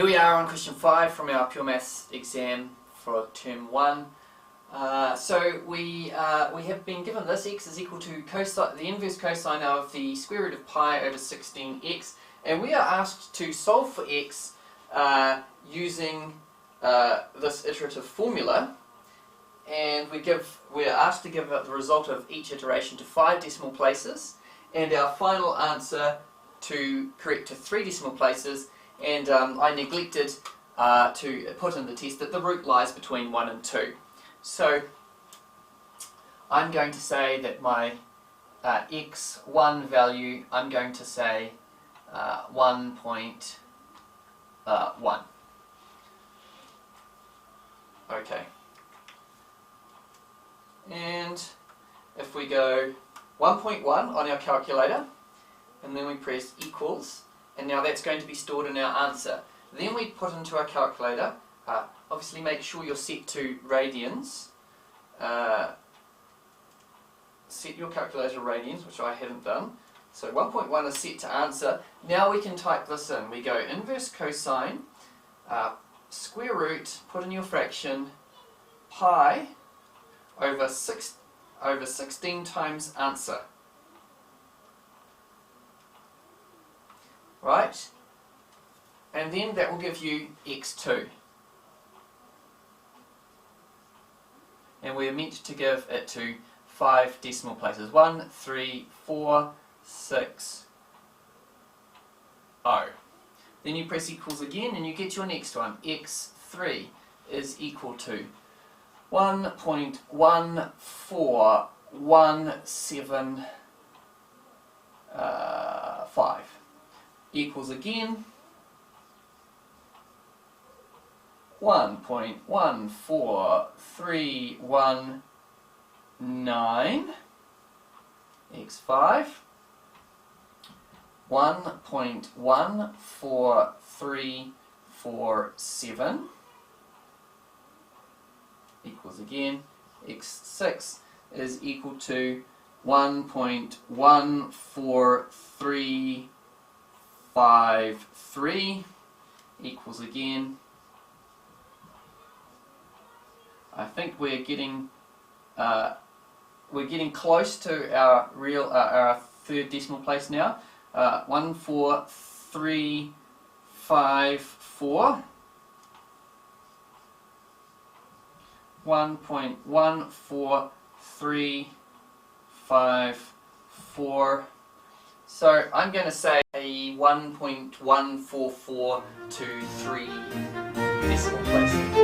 Here we are on question 5 from our Pure Maths exam for term 1. So we have been given this: x is equal to cosine, the inverse cosine of the square root of pi over 16x, and we are asked to solve for x using this iterative formula, and we're asked to give the result of each iteration to 5 decimal places, and our final answer to correct to 3 decimal places. And I neglected to put in the test that the root lies between 1 and 2. So I'm going to say that my x1 value, I'm going to say 1.1. Okay. And if we go 1.1 on our calculator, and then we press equals, and now that's going to be stored in our answer. Then we put into our calculator, obviously make sure you're set to radians. Set your calculator to radians, which I haven't done. So 1.1 is set to answer. Now we can type this in. We go inverse cosine, square root, put in your fraction, pi over 16 times answer. Right? And then that will give you x2. And we're meant to give it to 5 decimal places. 1, 3, 4, 6, 0. Then you press equals again and you get your next one. x3 is equal to 1.14175. Equals again 1.14319, x5, 1.14347, equals again x6 is equal to 1.14353, equals again, I think we're getting close to our our third decimal place now. 14354, 1.14354. So I'm going to say 1.14423 decimal places.